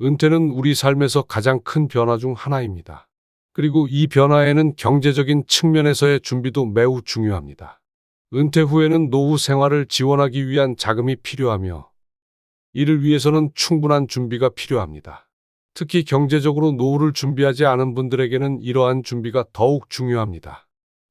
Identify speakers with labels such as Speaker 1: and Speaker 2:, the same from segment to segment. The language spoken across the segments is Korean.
Speaker 1: 은퇴는 우리 삶에서 가장 큰 변화 중 하나입니다. 그리고 이 변화에는 경제적인 측면에서의 준비도 매우 중요합니다. 은퇴 후에는 노후 생활을 지원하기 위한 자금이 필요하며 이를 위해서는 충분한 준비가 필요합니다. 특히 경제적으로 노후를 준비하지 않은 분들에게는 이러한 준비가 더욱 중요합니다.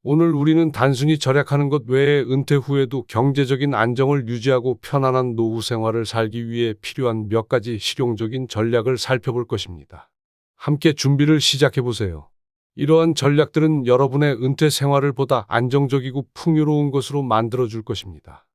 Speaker 1: 오늘 우리는 단순히 절약하는 것 외에 은퇴 후에도 경제적인 안정을 유지하고 편안한 노후 생활을 살기 위해 필요한 몇 가지 실용적인 전략을 살펴볼 것입니다. 함께 준비를 시작해 보세요. 이러한 전략들은 여러분의 은퇴 생활을 보다 안정적이고 풍요로운 것으로 만들어 줄 것입니다.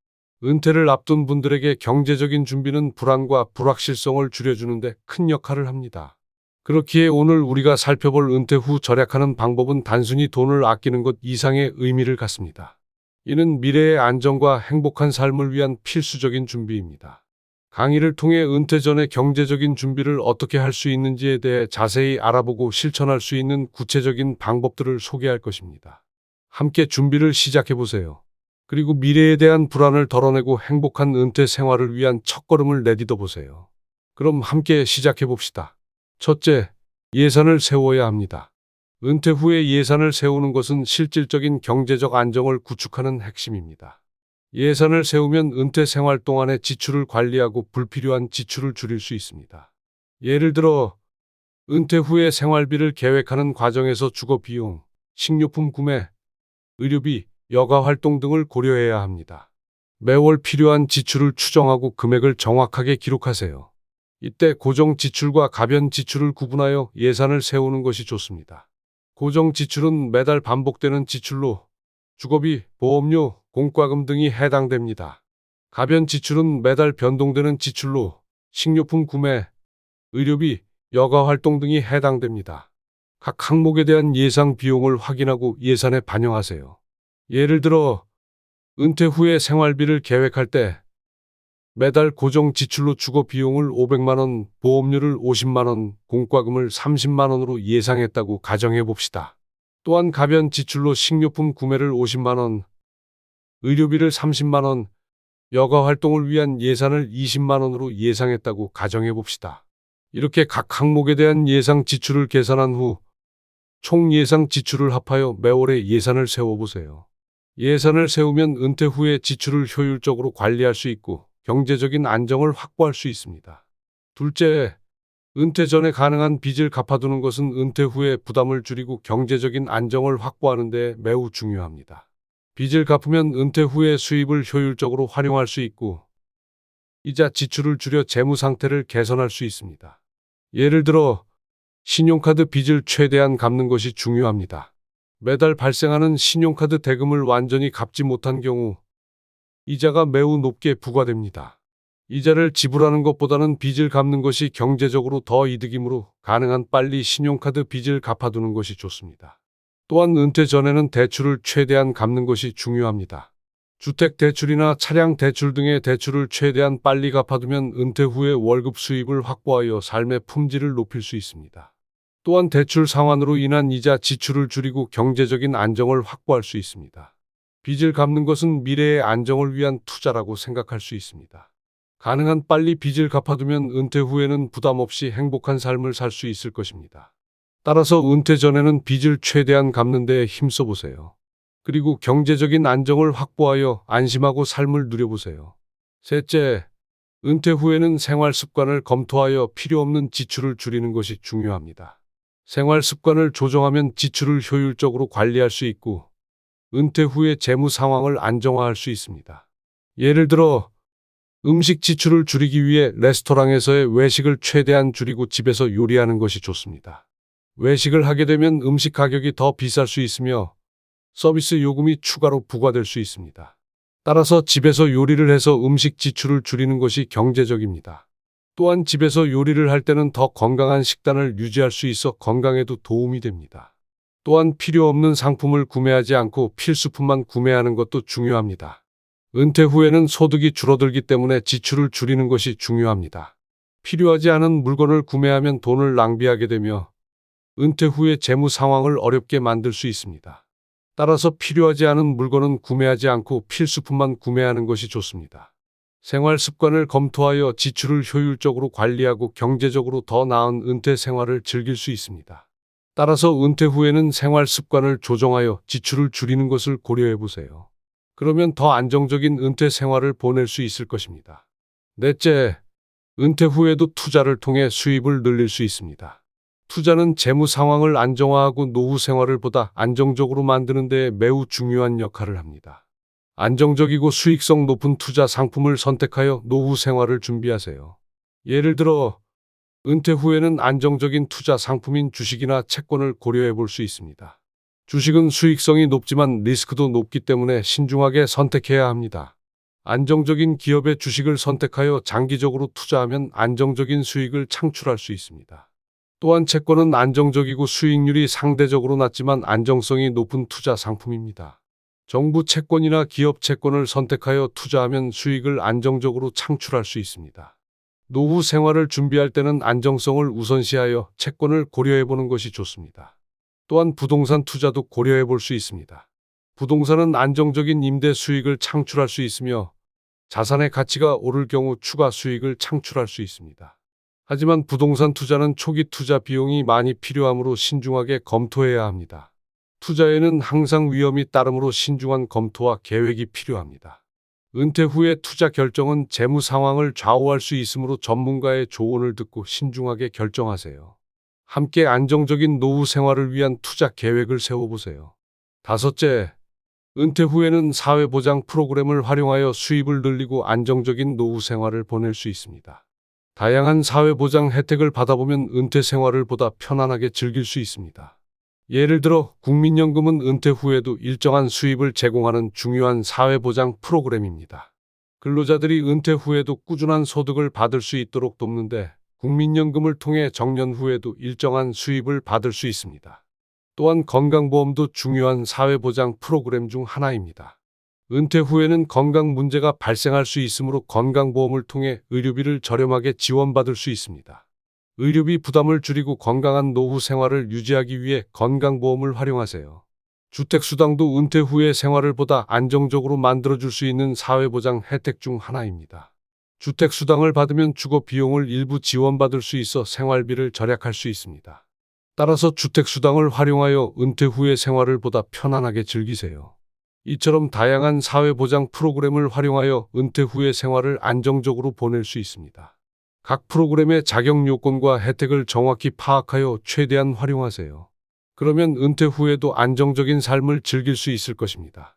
Speaker 1: 은퇴를 앞둔 분들에게 경제적인 준비는 불안과 불확실성을 줄여주는데 큰 역할을 합니다. 그렇기에 오늘 우리가 살펴볼 은퇴 후 절약하는 방법은 단순히 돈을 아끼는 것 이상의 의미를 갖습니다. 이는 미래의 안정과 행복한 삶을 위한 필수적인 준비입니다. 강의를 통해 은퇴 전에 경제적인 준비를 어떻게 할 수 있는지에 대해 자세히 알아보고 실천할 수 있는 구체적인 방법들을 소개할 것입니다. 함께 준비를 시작해 보세요. 그리고 미래에 대한 불안을 덜어내고 행복한 은퇴 생활을 위한 첫걸음을 내딛어 보세요. 그럼 함께 시작해 봅시다. 첫째, 예산을 세워야 합니다. 은퇴 후에 예산을 세우는 것은 실질적인 경제적 안정을 구축하는 핵심입니다. 예산을 세우면 은퇴 생활 동안의 지출을 관리하고 불필요한 지출을 줄일 수 있습니다. 예를 들어, 은퇴 후에 생활비를 계획하는 과정에서 주거 비용, 식료품 구매, 의료비, 여가 활동 등을 고려해야 합니다. 매월 필요한 지출을 추정하고 금액을 정확하게 기록하세요. 이때 고정 지출과 가변 지출을 구분하여 예산을 세우는 것이 좋습니다. 고정 지출은 매달 반복되는 지출로 주거비, 보험료, 공과금 등이 해당됩니다. 가변 지출은 매달 변동되는 지출로 식료품 구매, 의료비, 여가 활동 등이 해당됩니다. 각 항목에 대한 예상 비용을 확인하고 예산에 반영하세요. 예를 들어, 은퇴 후에 생활비를 계획할 때 매달 고정 지출로 주거 비용을 500만 원, 보험료를 50만 원, 공과금을 30만 원으로 예상했다고 가정해 봅시다. 또한 가변 지출로 식료품 구매를 50만 원, 의료비를 30만 원, 여가 활동을 위한 예산을 20만 원으로 예상했다고 가정해 봅시다. 이렇게 각 항목에 대한 예상 지출을 계산한 후 총 예상 지출을 합하여 매월의 예산을 세워보세요. 예산을 세우면 은퇴 후에 지출을 효율적으로 관리할 수 있고 경제적인 안정을 확보할 수 있습니다. 둘째, 은퇴 전에 가능한 빚을 갚아두는 것은 은퇴 후에 부담을 줄이고 경제적인 안정을 확보하는 데 매우 중요합니다. 빚을 갚으면 은퇴 후에 수입을 효율적으로 활용할 수 있고 이자 지출을 줄여 재무 상태를 개선할 수 있습니다. 예를 들어 신용카드 빚을 최대한 갚는 것이 중요합니다. 매달 발생하는 신용카드 대금을 완전히 갚지 못한 경우 이자가 매우 높게 부과됩니다. 이자를 지불하는 것보다는 빚을 갚는 것이 경제적으로 더 이득이므로 가능한 빨리 신용카드 빚을 갚아두는 것이 좋습니다. 또한 은퇴 전에는 대출을 최대한 갚는 것이 중요합니다. 주택 대출이나 차량 대출 등의 대출을 최대한 빨리 갚아두면 은퇴 후에 월급 수입을 확보하여 삶의 품질을 높일 수 있습니다. 또한 대출 상환으로 인한 이자 지출을 줄이고 경제적인 안정을 확보할 수 있습니다. 빚을 갚는 것은 미래의 안정을 위한 투자라고 생각할 수 있습니다. 가능한 빨리 빚을 갚아두면 은퇴 후에는 부담 없이 행복한 삶을 살 수 있을 것입니다. 따라서 은퇴 전에는 빚을 최대한 갚는 데 힘써보세요. 그리고 경제적인 안정을 확보하여 안심하고 삶을 누려보세요. 셋째, 은퇴 후에는 생활 습관을 검토하여 필요 없는 지출을 줄이는 것이 중요합니다. 생활 습관을 조정하면 지출을 효율적으로 관리할 수 있고 은퇴 후에 재무 상황을 안정화할 수 있습니다. 예를 들어 음식 지출을 줄이기 위해 레스토랑에서의 외식을 최대한 줄이고 집에서 요리하는 것이 좋습니다. 외식을 하게 되면 음식 가격이 더 비쌀 수 있으며 서비스 요금이 추가로 부과될 수 있습니다. 따라서 집에서 요리를 해서 음식 지출을 줄이는 것이 경제적입니다. 또한 집에서 요리를 할 때는 더 건강한 식단을 유지할 수 있어 건강에도 도움이 됩니다. 또한 필요 없는 상품을 구매하지 않고 필수품만 구매하는 것도 중요합니다. 은퇴 후에는 소득이 줄어들기 때문에 지출을 줄이는 것이 중요합니다. 필요하지 않은 물건을 구매하면 돈을 낭비하게 되며 은퇴 후에 재무 상황을 어렵게 만들 수 있습니다. 따라서 필요하지 않은 물건은 구매하지 않고 필수품만 구매하는 것이 좋습니다. 생활 습관을 검토하여 지출을 효율적으로 관리하고 경제적으로 더 나은 은퇴 생활을 즐길 수 있습니다. 따라서 은퇴 후에는 생활 습관을 조정하여 지출을 줄이는 것을 고려해 보세요. 그러면 더 안정적인 은퇴 생활을 보낼 수 있을 것입니다. 넷째, 은퇴 후에도 투자를 통해 수입을 늘릴 수 있습니다. 투자는 재무 상황을 안정화하고 노후 생활을 보다 안정적으로 만드는 데 매우 중요한 역할을 합니다. 안정적이고 수익성 높은 투자 상품을 선택하여 노후 생활을 준비하세요. 예를 들어, 은퇴 후에는 안정적인 투자 상품인 주식이나 채권을 고려해 볼 수 있습니다. 주식은 수익성이 높지만 리스크도 높기 때문에 신중하게 선택해야 합니다. 안정적인 기업의 주식을 선택하여 장기적으로 투자하면 안정적인 수익을 창출할 수 있습니다. 또한 채권은 안정적이고 수익률이 상대적으로 낮지만 안정성이 높은 투자 상품입니다. 정부 채권이나 기업 채권을 선택하여 투자하면 수익을 안정적으로 창출할 수 있습니다. 노후 생활을 준비할 때는 안정성을 우선시하여 채권을 고려해 보는 것이 좋습니다. 또한 부동산 투자도 고려해 볼 수 있습니다. 부동산은 안정적인 임대 수익을 창출할 수 있으며 자산의 가치가 오를 경우 추가 수익을 창출할 수 있습니다. 하지만 부동산 투자는 초기 투자 비용이 많이 필요하므로 신중하게 검토해야 합니다. 투자에는 항상 위험이 따르므로 신중한 검토와 계획이 필요합니다. 은퇴 후의 투자 결정은 재무 상황을 좌우할 수 있으므로 전문가의 조언을 듣고 신중하게 결정하세요. 함께 안정적인 노후 생활을 위한 투자 계획을 세워보세요. 다섯째, 은퇴 후에는 사회보장 프로그램을 활용하여 수입을 늘리고 안정적인 노후 생활을 보낼 수 있습니다. 다양한 사회보장 혜택을 받아보면 은퇴 생활을 보다 편안하게 즐길 수 있습니다. 예를 들어 국민연금은 은퇴 후에도 일정한 수입을 제공하는 중요한 사회보장 프로그램입니다. 근로자들이 은퇴 후에도 꾸준한 소득을 받을 수 있도록 돕는데 국민연금을 통해 정년 후에도 일정한 수입을 받을 수 있습니다. 또한 건강보험도 중요한 사회보장 프로그램 중 하나입니다. 은퇴 후에는 건강 문제가 발생할 수 있으므로 건강보험을 통해 의료비를 저렴하게 지원받을 수 있습니다. 의료비 부담을 줄이고 건강한 노후 생활을 유지하기 위해 건강보험을 활용하세요. 주택수당도 은퇴 후의 생활을 보다 안정적으로 만들어줄 수 있는 사회보장 혜택 중 하나입니다. 주택수당을 받으면 주거 비용을 일부 지원받을 수 있어 생활비를 절약할 수 있습니다. 따라서 주택수당을 활용하여 은퇴 후의 생활을 보다 편안하게 즐기세요. 이처럼 다양한 사회보장 프로그램을 활용하여 은퇴 후의 생활을 안정적으로 보낼 수 있습니다. 각 프로그램의 자격 요건과 혜택을 정확히 파악하여 최대한 활용하세요. 그러면 은퇴 후에도 안정적인 삶을 즐길 수 있을 것입니다.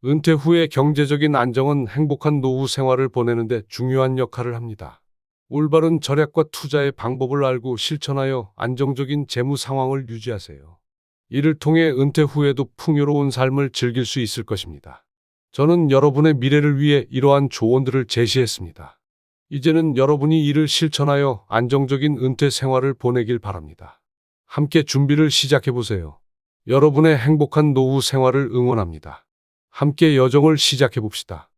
Speaker 1: 은퇴 후의 경제적인 안정은 행복한 노후 생활을 보내는 데 중요한 역할을 합니다. 올바른 절약과 투자의 방법을 알고 실천하여 안정적인 재무 상황을 유지하세요. 이를 통해 은퇴 후에도 풍요로운 삶을 즐길 수 있을 것입니다. 저는 여러분의 미래를 위해 이러한 조언들을 제시했습니다. 이제는 여러분이 이를 실천하여 안정적인 은퇴 생활을 보내길 바랍니다. 함께 준비를 시작해보세요. 여러분의 행복한 노후 생활을 응원합니다. 함께 여정을 시작해봅시다.